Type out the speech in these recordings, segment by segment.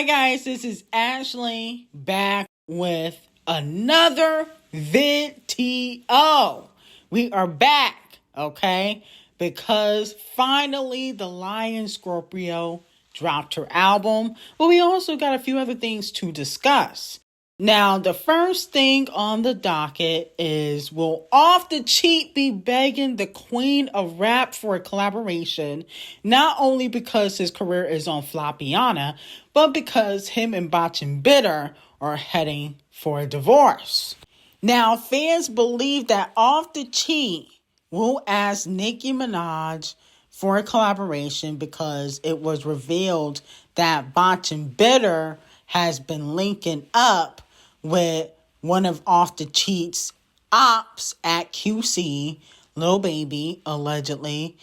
guys, this is Ashley back with another video. We are back, okay? Because finally the Lion Scorpio dropped her album, but we also got a few other things to discuss. Now, the first thing on the docket is, will Off the Cheat be begging the queen of rap for a collaboration, not only because his career is on Flopiana, but because him and Botchin' Bitter are heading for a divorce. Now, fans believe that Off the Cheat will ask Ckiminaj for a collaboration because it was revealed that Botchin' Bitter has been linking up with one of Off the Cheat's ops at QC, Lil Baby, allegedly.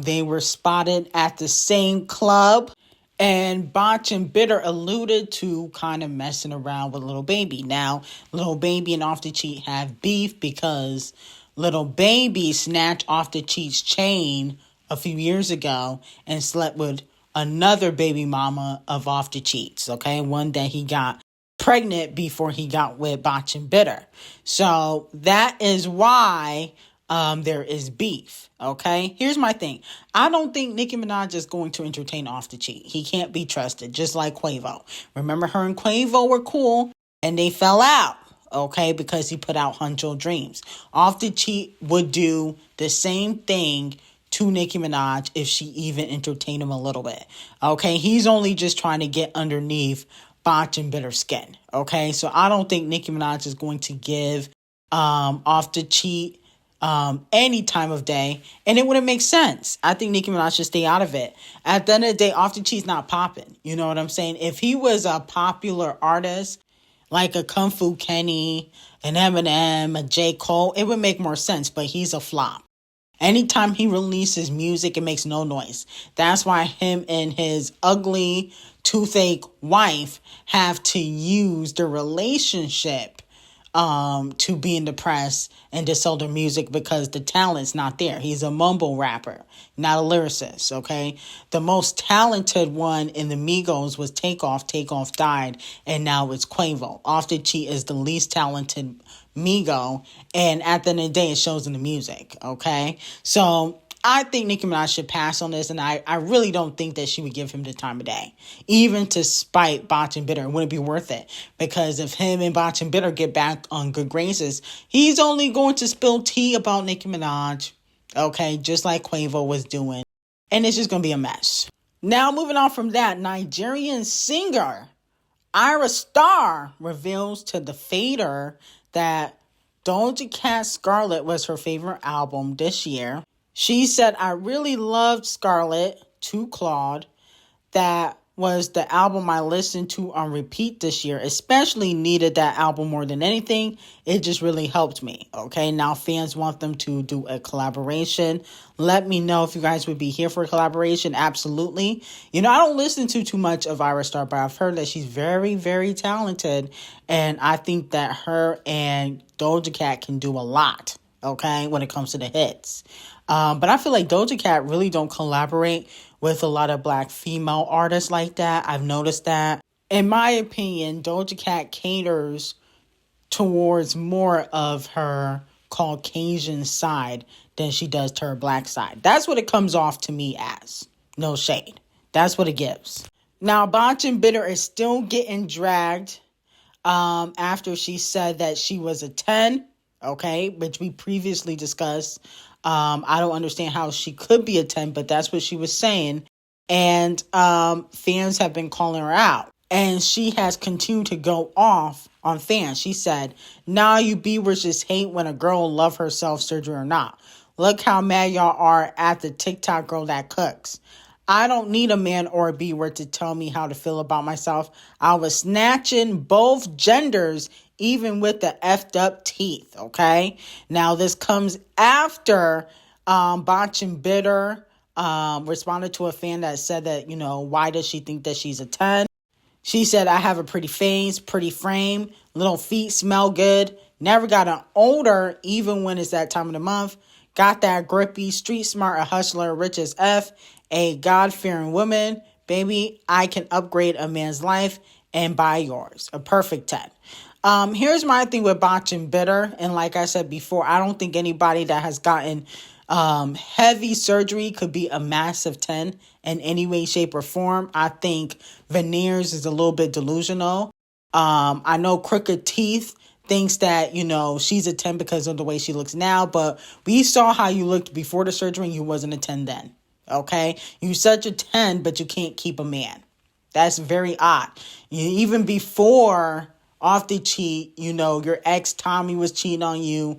They were spotted at the same club, and Botchin' Bitter alluded to kind of messing around with Lil Baby. Now, Lil Baby and Off the Cheat have beef because Lil Baby snatched Off the Cheat's chain a few years ago and slept with another baby mama of Off the Cheat's, okay? One that he got pregnant before he got with Botchin' Bitter. So that is why there is beef, okay? Here's my thing. I don't think Nicki Minaj is going to entertain Off the Cheat. He can't be trusted, just like Quavo. Remember, her and Quavo were cool, and they fell out, okay, because he put out Huncho Dreams. Off the Cheat would do the same thing to Nicki Minaj if she even entertained him a little bit, okay? He's only just trying to get underneath Botchin' Bitter skin, okay? So I don't think Nicki Minaj is going to give Off the Cheat any time of day, and it wouldn't make sense. I think Nicki Minaj should stay out of it. At the end of the day, Off the Cheat's not popping. You know what I'm saying? If he was a popular artist, like a Kung Fu Kenny, an Eminem, a J. Cole, it would make more sense, but he's a flop. Anytime he releases music, it makes no noise. That's why him and his ugly toothache wife have to use the relationship to be in the press and to sell their music because the talent's not there. He's a mumble rapper, not a lyricist, okay? The most talented one in the Migos was Takeoff. Takeoff died, and now it's Quavo. Off the Cheat is the least talented Migo, and at the end of the day, it shows in the music, okay? So I think Nicki Minaj should pass on this, and I really don't think that she would give him the time of day. Even to spite Botchin' Bitter, it wouldn't be worth it. Because if him and Botchin' Bitter get back on good graces, he's only going to spill tea about Nicki Minaj, okay? Just like Quavo was doing. And it's just going to be a mess. Now, moving on from that, Nigerian singer Ayra Starr reveals to the Fader that Doja Cat's Scarlet was her favorite album this year. She said, I really loved Scarlet to Claude. That was the album I listened to on repeat this year. Especially needed that album more than anything. It just really helped me. Okay, now fans want them to do a collaboration. Let me know if you guys would be here for a collaboration. Absolutely. You know, I don't listen to too much of Ayra Starr, but I've heard that she's very, very talented. And I think that her and Doja Cat can do a lot, okay, when it comes to the hits. But I feel like Doja Cat really don't collaborate with a lot of black female artists like that. I've noticed that. In my opinion, Doja Cat caters towards more of her Caucasian side than she does to her black side. That's what it comes off to me as. No shade. That's what it gives. Now, Botchin' Bitter is still getting dragged after she said that she was a 10, okay, which we previously discussed. I don't understand how she could be a 10, but that's what she was saying. And fans have been calling her out. And she has continued to go off on fans. She said, nah, you B-words just hate when a girl love herself, surgery or not. Look how mad y'all are at the TikTok girl that cooks. I don't need a man or a B-word to tell me how to feel about myself. I was snatching both genders, even with the effed up teeth, okay? Now, this comes after Botchin' Bitter responded to a fan that said that, you know, why does she think that she's a 10? She said, I have a pretty face, pretty frame, little feet, smell good, never got an odor even when it's that time of the month, got that grippy, street smart, a hustler, rich as F, a God-fearing woman, baby, I can upgrade a man's life and buy yours. A perfect 10. Here's my thing with Botch and Bitter. And like I said before, I don't think anybody that has gotten heavy surgery could be a massive 10 in any way, shape, or form. I think Veneers is a little bit delusional. I know Crooked Teeth thinks that, she's a 10 because of the way she looks now, but we saw how you looked before the surgery and you wasn't a 10 then. Okay? You're such a 10, but you can't keep a man. That's very odd. Even before Off the Cheat, your ex Tommy was cheating on you.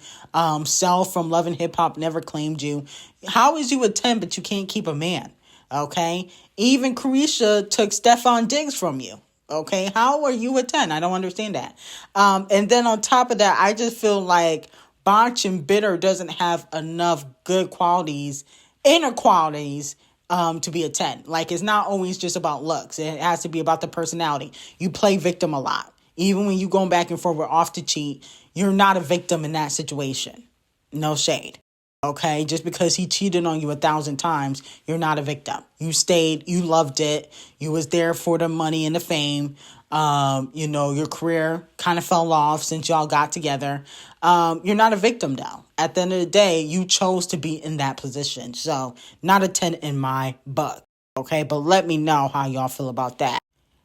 Self from Love and Hip Hop never claimed you. How is you a 10, but you can't keep a man? Okay? Even Carisha took Stefan Diggs from you. Okay? How are you a 10? I don't understand that. And then on top of that, I just feel like Botch and Bitter doesn't have enough good qualities, inner qualities, to be a 10. Like, it's not always just about looks. It has to be about the personality. You play victim a lot. Even when you going back and forth Off the Cheat, you're not a victim in that situation. No shade. Okay? Just because he cheated on you 1,000 times, you're not a victim. You stayed, you loved it. You was there for the money and the fame. Your career kind of fell off since y'all got together. You're not a victim though. At the end of the day, you chose to be in that position. So not a 10 in my book. Okay. But let me know how y'all feel about that.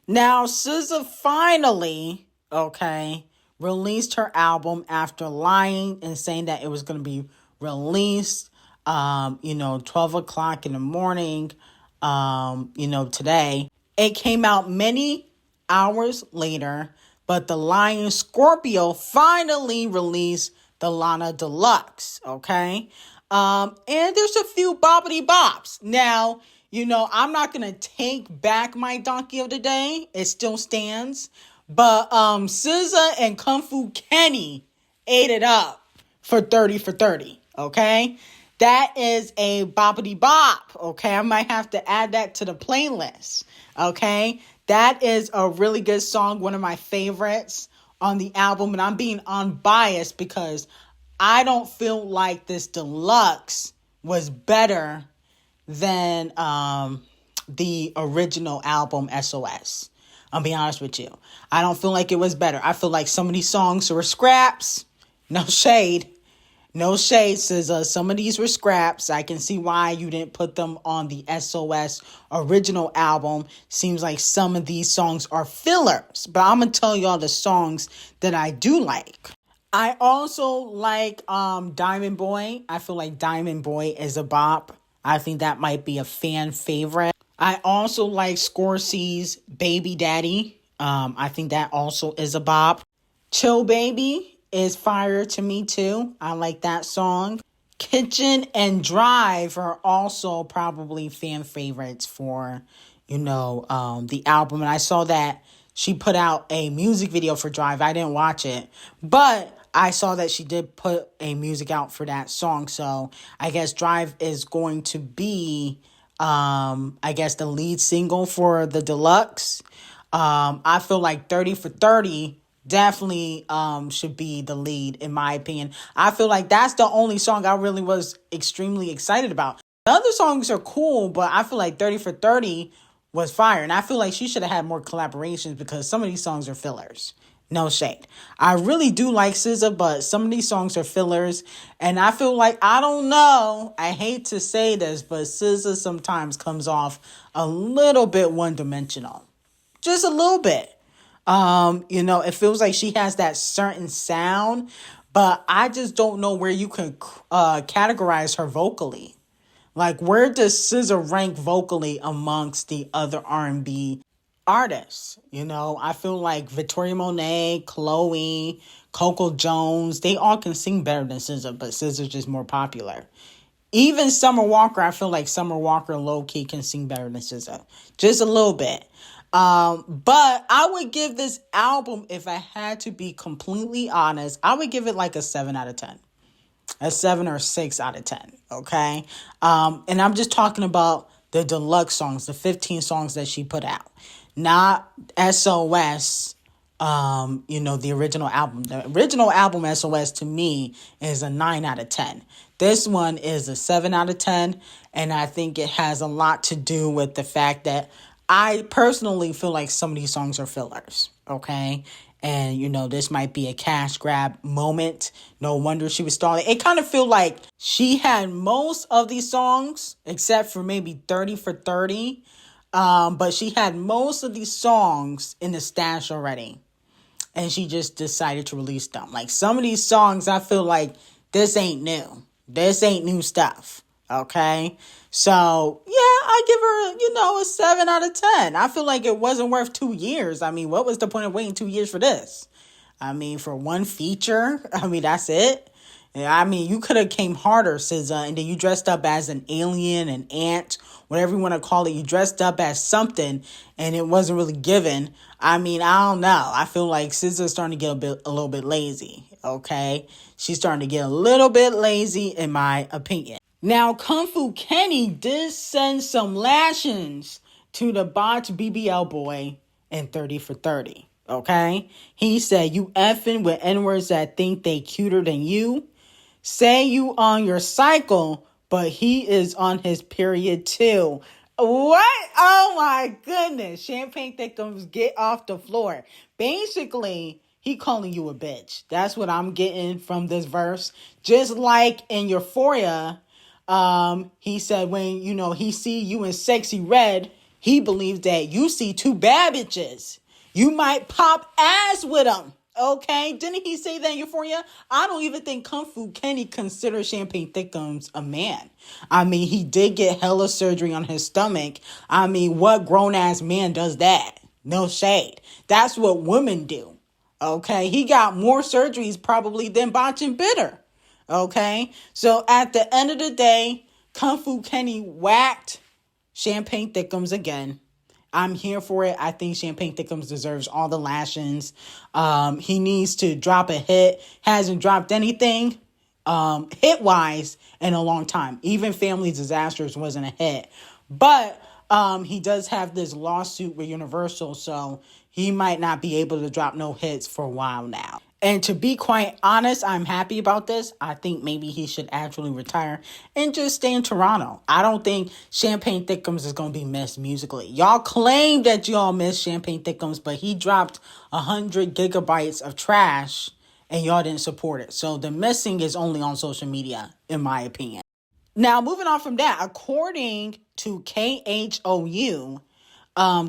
Now, SZA finally, released her album after lying and saying that it was going to be released, 12 o'clock in the morning, today. It came out many hours later, but the Lion Scorpio finally released the Lana Deluxe, okay? And there's a few boppity bops. Now, I'm not going to take back my donkey of the day. It still stands. But SZA and Kung Fu Kenny ate it up for 30 for 30, okay? That is a boppity bop, okay? I might have to add that to the playlist, okay? That is a really good song, one of my favorites on the album. And I'm being unbiased because I don't feel like this deluxe was better than the original album SOS. I'll be honest with you. I don't feel like it was better. I feel like some of these songs were scraps. No shade. No shade, SZA. Some of these were scraps. I can see why you didn't put them on the SOS original album. Seems like some of these songs are fillers. But I'm going to tell y'all the songs that I do like. I also like Diamond Boy. I feel like Diamond Boy is a bop. I think that might be a fan favorite. I also like Scorsese's Baby Daddy. I think that also is a bop. Chill Baby is fire to me too. I like that song. Kitchen and Drive are also probably fan favorites for, the album. And I saw that she put out a music video for Drive. I didn't watch it, but I saw that she did put a music out for that song. So I guess Drive is going to be, the lead single for the deluxe. I feel like 30 for 30 definitely should be the lead, in my opinion. I feel like that's the only song I really was extremely excited about. The other songs are cool, but I feel like 30 for 30 was fire. And I feel like she should have had more collaborations because some of these songs are fillers. No shade. I really do like SZA, but some of these songs are fillers. And I feel like, I don't know, I hate to say this, but SZA sometimes comes off a little bit one-dimensional. Just a little bit. It feels like she has that certain sound, but I just don't know where you can categorize her vocally. Like, where does SZA rank vocally amongst the other R&B artists? I feel like Victoria Monet, Chloe, Coco Jones, they all can sing better than SZA, but SZA's just more popular. Even Summer Walker, I feel like Summer Walker low-key can sing better than SZA. Just a little bit. But I would give this album, if I had to be completely honest, I would give it like a 7 out of 10. A 7 or 6 out of 10, okay? And I'm just talking about the deluxe songs, the 15 songs that she put out. Not SOS, the original album. The original album, SOS, to me, is a 9 out of 10. This one is a 7 out of 10, and I think it has a lot to do with the fact that I personally feel like some of these songs are fillers, okay? And, this might be a cash grab moment. No wonder she was stalling. It kind of feel like she had most of these songs, except for maybe 30 for 30. But she had most of these songs in the stash already. And she just decided to release them. Like, some of these songs, I feel like this ain't new. This ain't new stuff. Okay? So, yeah, I give her, a 7 out of 10. I feel like it wasn't worth 2 years. I mean, what was the point of waiting 2 years for this? I mean, for one feature, that's it. I mean, you could have came harder, SZA, and then you dressed up as an alien, an ant, whatever you want to call it. You dressed up as something, and it wasn't really given. I mean, I don't know. I feel like SZA's starting to get a little bit lazy, okay? She's starting to get a little bit lazy, in my opinion. Now, Kung Fu Kenny did send some lashings to the botch BBL boy in 30 for 30, okay? He said, you effing with N-words that think they cuter than you. Say you on your cycle, but he is on his period too. What? Oh my goodness. Champagne Thickums, get off the floor. Basically, he calling you a bitch. That's what I'm getting from this verse. Just like in Euphoria, he said when, he see you in sexy red, he believes that you see two bad bitches. You might pop ass with them. Okay, didn't he say that in Euphoria? I don't even think Kung Fu Kenny considers Champagne Thickums a man. I mean, he did get hella surgery on his stomach. I mean, what grown-ass man does that? No shade. That's what women do. Okay, he got more surgeries probably than Botch and Bitter. Okay, so at the end of the day, Kung Fu Kenny whacked Champagne Thickums again. I'm here for it. I think Champagne Thickums deserves all the lashings. He needs to drop a hit. Hasn't dropped anything hit-wise in a long time. Even Family Disasters wasn't a hit. But he does have this lawsuit with Universal, so he might not be able to drop no hits for a while now. And to be quite honest, I'm happy about this. I think maybe he should actually retire and just stay in Toronto. I don't think Champagne Thickums is going to be missed musically. Y'all claim that y'all miss Champagne Thickums, but he dropped 100 gigabytes of trash and y'all didn't support it. So the missing is only on social media, in my opinion. Now, moving on from that, according to KHOU,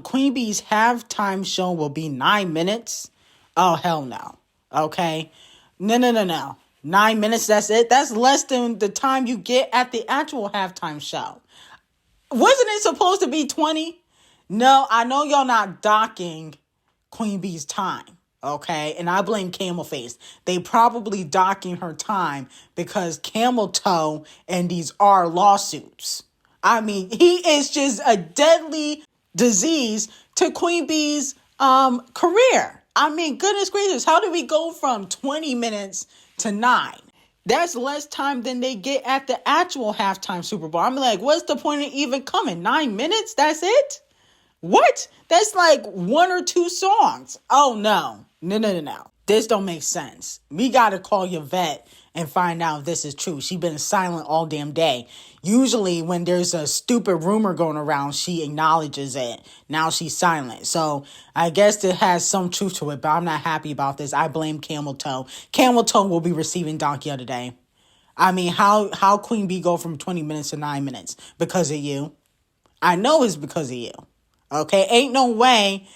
Queen Bee's halftime show will be 9 minutes. Oh, hell no. Okay? No. 9 minutes, that's it? That's less than the time you get at the actual halftime show. Wasn't it supposed to be 20? No, I know y'all not docking Queen Bee's time. Okay? And I blame Camel Face. They probably docking her time because Camel Toe and these are lawsuits. I mean, he is just a deadly disease to Queen Bee's career. I mean, goodness gracious, how did we go from 20 minutes to 9? That's less time than they get at the actual halftime Super Bowl. I'm like, what's the point of even coming? 9 minutes? That's it? What? That's like 1 or 2 songs. Oh, no. No. This don't make sense. We got to call your vet and find out if this is true. She been silent all damn day. Usually when there's a stupid rumor going around, she acknowledges it. Now she's silent. So I guess it has some truth to it, but I'm not happy about this. I blame Camel Toe. Camel Toe will be receiving Donkey today. I mean, how Queen Bee go from 20 minutes to 9 minutes? Because of you. I know it's because of you. Okay? Ain't no way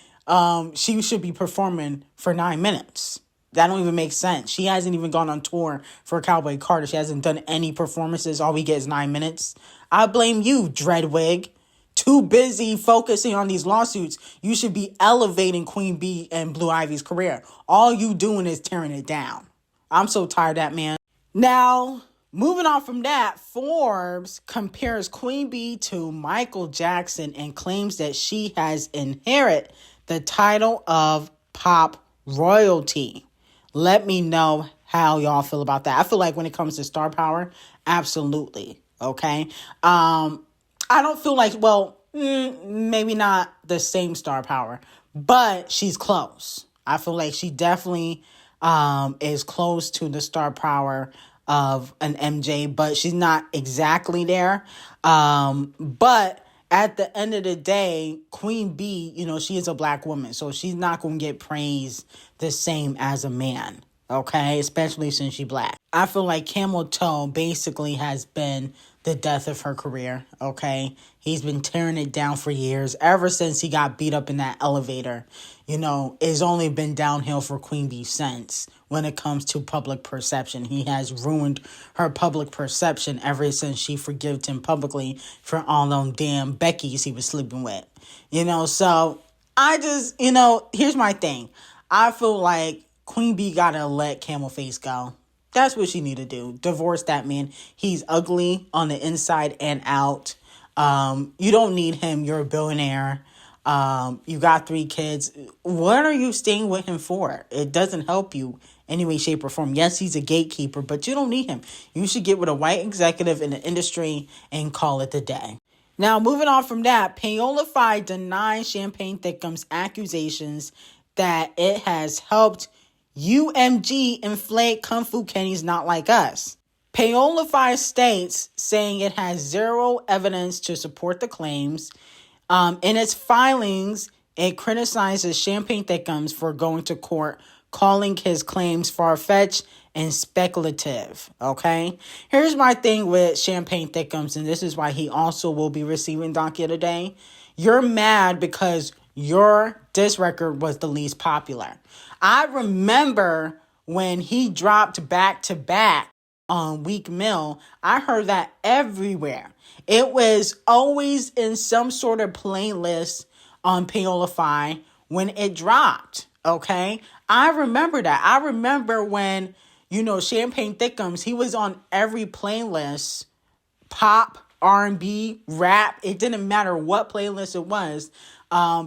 she should be performing for 9 minutes. That don't even make sense. She hasn't even gone on tour for Cowboy Carter. She hasn't done any performances. All we get is 9 minutes. I blame you, Dreadwig. Too busy focusing on these lawsuits. You should be elevating Queen Bee and Blue Ivy's career. All you doing is tearing it down. I'm so tired of that, man. Now, moving on from that, Forbes compares Queen Bee to Michael Jackson and claims that she has inherited the title of pop royalty. Let me know how y'all feel about that. I feel like when it comes to star power, absolutely. Okay. I don't feel like, maybe not the same star power, but she's close. I feel like she definitely is close to the star power of an MJ, but she's not exactly there. But at the end of the day, Queen B, she is a black woman, so she's not going to get praised the same as a man, okay? Especially since she's black. I feel like Camel Toe basically has been the death of her career, okay? He's been tearing it down for years. Ever since he got beat up in that elevator, it's only been downhill for Queen B since when it comes to public perception. He has ruined her public perception ever since she forgave him publicly for all them damn Beckys he was sleeping with. So I just, here's my thing. I feel like Queen B gotta let Camel Face go. That's what she need to do. Divorce that man. He's ugly on the inside and out. You don't need him. You're a billionaire. You got 3 kids. What are you staying with him for? It doesn't help you any way, shape, or form. Yes, he's a gatekeeper, but you don't need him. You should get with a white executive in the industry and call it the day. Now, moving on from that, Payola denies Champagne Thickums accusations that it has helped UMG inflate Kung Fu Kenny's Not Like Us. Payola states, saying it has zero evidence to support the claims. In its filings, it criticizes Champagne Thickums for going to court, calling his claims far-fetched and speculative, okay? Here's my thing with Champagne Thickums, and this is why he also will be receiving Donkey today. You're mad because your diss record was the least popular. I remember when he dropped back-to-back on Weak Mill, I heard that everywhere. It was always in some sort of playlist on Payola when it dropped, okay? I remember that. I remember when, Champagne Thickums, he was on every playlist, pop, R&B, rap. It didn't matter what playlist it was,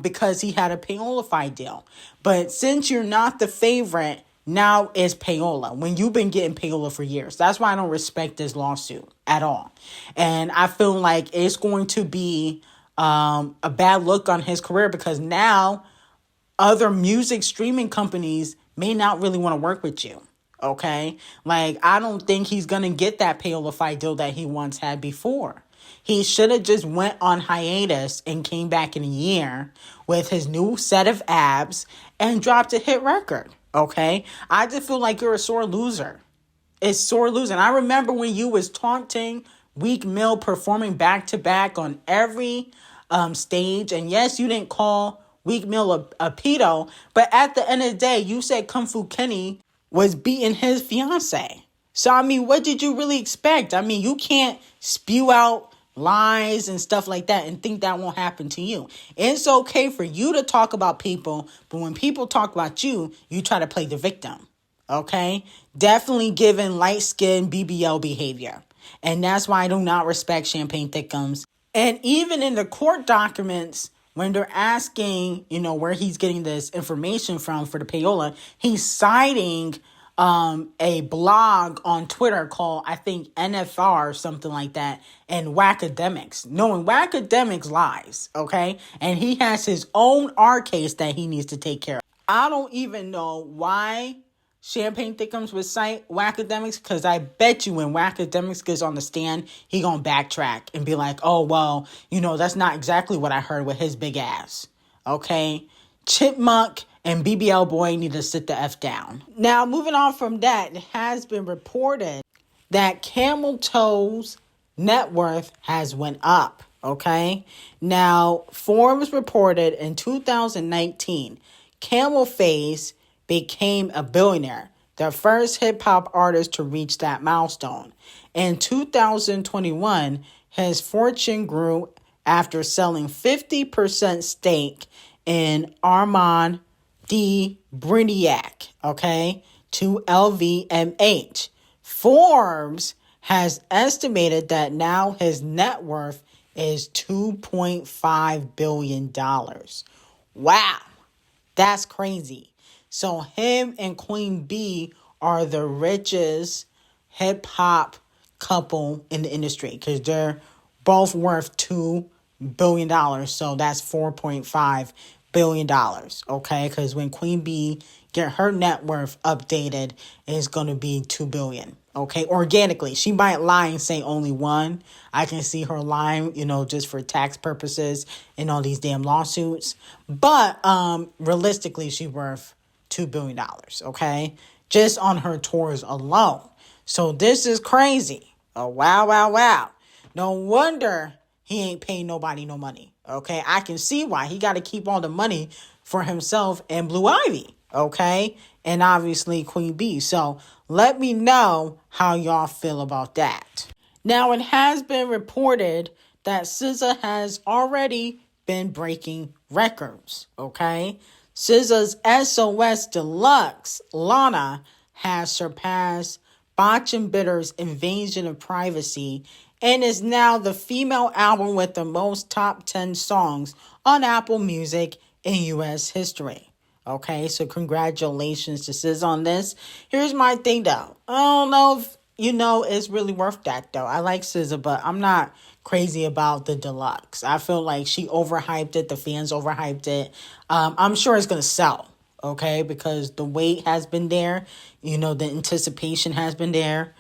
because he had a Payola deal. But since you're not the favorite, now it's Payola, when you've been getting Payola for years. That's why I don't respect this lawsuit at all. And I feel like it's going to be a bad look on his career, because now other music streaming companies may not really want to work with you. Okay? Like, I don't think he's going to get that Payola deal that he once had before. He should have just went on hiatus and came back in a year with his new set of abs and dropped a hit record. Okay? I just feel like you're a sore loser. It's sore losing. I remember when you was taunting Weak Mill performing back-to-back on every stage. And yes, you didn't call Weak Mill a pedo, but at the end of the day, you said Kung Fu Kenny was beating his fiance. So, I mean, what did you really expect? I mean, you can't spew out lies and stuff like that and think that won't happen to you. It's okay for you to talk about people, but when people talk about you, you try to play the victim. Okay? Definitely given light-skinned BBL behavior. And that's why I do not respect Champagne Thickums. And even in the court documents, when they're asking, where he's getting this information from for the Payola, he's citing a blog on Twitter called, I think, NFR or something like that, and Whackademics. Knowing Whackademics lies, okay? And he has his own R case that he needs to take care of. I don't even know why Champagne Thickums would cite Whackademics, because I bet you when Whackademics gets on the stand, he gonna backtrack and be like, oh, well, that's not exactly what I heard with his big ass, okay? Chipmunk and BBL Boy need to sit the F down. Now, moving on from that, it has been reported that Camel Toe's net worth has went up, okay? Now, Forbes reported in 2019, Camel Face became a billionaire, the first hip-hop artist to reach that milestone. In 2021, his fortune grew after selling 50% stake in Armand D. Briniac, okay, to LVMH. Forbes has estimated that now his net worth is $2.5 billion. Wow, that's crazy. So him and Queen B are the richest hip-hop couple in the industry, because they're both worth $2 billion. So that's $4.5 billion, okay? Because when Queen B get her net worth updated, it's going to be 2 billion, okay? Organically. She might lie and say only 1. I can see her lying, just for tax purposes and all these damn lawsuits. But realistically, she's worth $2 billion, okay? Just on her tours alone. So this is crazy. Oh, wow, wow, wow. No wonder he ain't paying nobody no money, okay? I can see why. He got to keep all the money for himself and Blue Ivy, okay? And obviously Queen B. So let me know how y'all feel about that. Now, it has been reported that SZA has already been breaking records, okay? SZA's SOS Deluxe, Lana, has surpassed Botch and Bitter's Invasion of Privacy and is now the female album with the most top 10 songs on Apple Music in U.S. history. Okay, so congratulations to SZA on this. Here's my thing, though. I don't know if, it's really worth that, though. I like SZA, but I'm not crazy about the deluxe. I feel like she overhyped it. The fans overhyped it. I'm sure it's going to sell, okay, because the wait has been there. The anticipation has been there.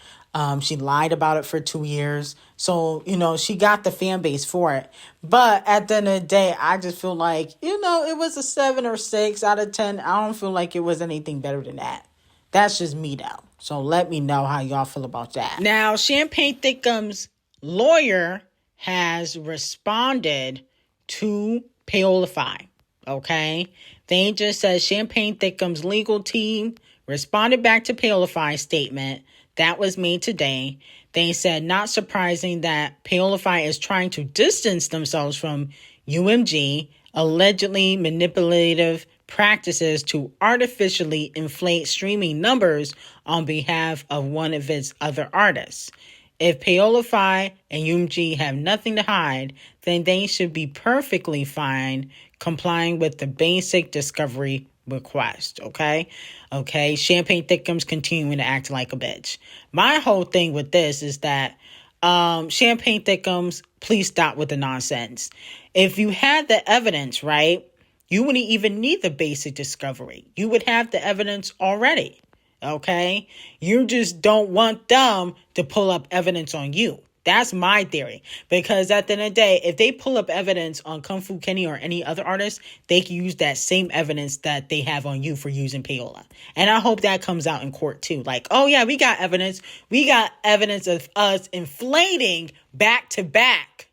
She lied about it for 2 years. So, she got the fan base for it. But at the end of the day, I just feel like, it was a 7 or 6 out of 10. I don't feel like it was anything better than that. That's just me, though. So let me know how y'all feel about that. Now, Champagne Thickums' lawyer has responded to Paolify, okay? They just said Champagne Thickums' legal team responded back to Paolify's statement that was made today. They said, not surprising that Paolify is trying to distance themselves from UMG, allegedly manipulative practices to artificially inflate streaming numbers on behalf of one of its other artists. If Paolify and UMG have nothing to hide, then they should be perfectly fine complying with the basic discovery request, okay? Okay, Champagne Thickums continuing to act like a bitch. My whole thing with this is that Champagne Thickums, please stop with the nonsense. If you had the evidence, right, you wouldn't even need the basic discovery. You would have the evidence already, okay? You just don't want them to pull up evidence on you. That's my theory. Because at the end of the day, if they pull up evidence on Kung Fu Kenny or any other artist, they can use that same evidence that they have on you for using payola. And I hope that comes out in court too. Like, oh yeah, we got evidence. We got evidence of us inflating back to back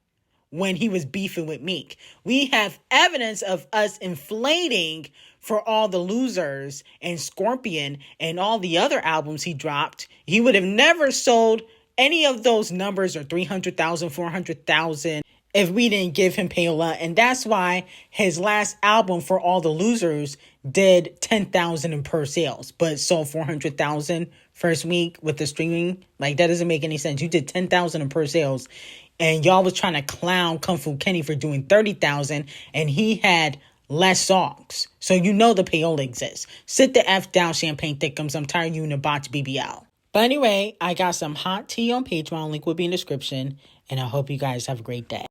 when he was beefing with Meek. We have evidence of us inflating for All the Losers and Scorpion and all the other albums he dropped. He would have never sold any of those numbers, or 300,000, 400,000, if we didn't give him payola. And that's why his last album, For All the Losers, did 10,000 in per sales, but sold 400,000 first week with the streaming. Like, that doesn't make any sense. You did 10,000 in per sales, and y'all was trying to clown Kung Fu Kenny for doing 30,000, and he had less songs. So the payola exists. Sit the F down, Champagne Thickums. I'm tired of you in the botch BBL. But anyway, I got some hot tea on Patreon. Link will be in the description. And I hope you guys have a great day.